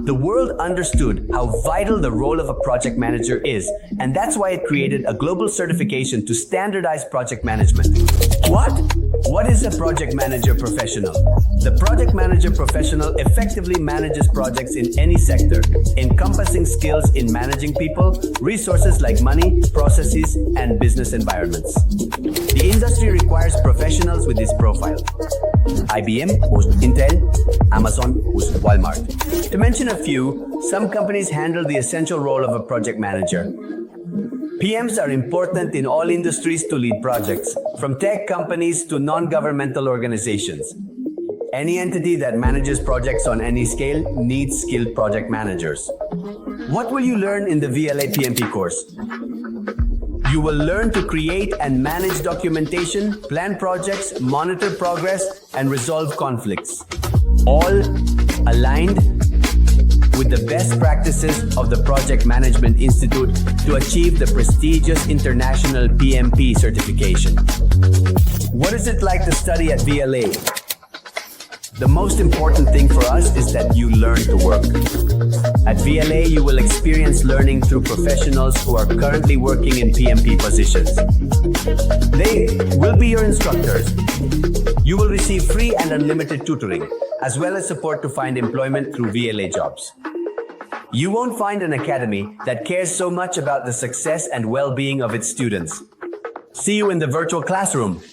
The world understood how vital the role of a project manager is, and that's why it created a global certification to standardize project management. What? What is a project manager professional? The project manager professional effectively manages projects in any sector, encompassing skills in managing people, resources like money, processes, and business environments. The industry requires professionals with this profile. IBM hosts Intel, Amazon hosts Walmart. To mention a few, some companies handle the essential role of a project manager. PMs are important in all industries to lead projects, from tech companies to non-governmental organizations. Any entity that manages projects on any scale needs skilled project managers. What will you learn in the VLA PMP course? You will learn to create and manage documentation, plan projects, monitor progress, and resolve conflicts. All aligned with the best practices of the Project Management Institute to achieve the prestigious International PMP certification. What is it like to study at VLA? The most important thing for us is that you learn to work. At VLA, you will experience learning through professionals who are currently working in PMP positions. They will be your instructors. You will receive free and unlimited tutoring, as well as support to find employment through VLA jobs. You won't find an academy that cares so much about the success and well-being of its students. See you in the virtual classroom.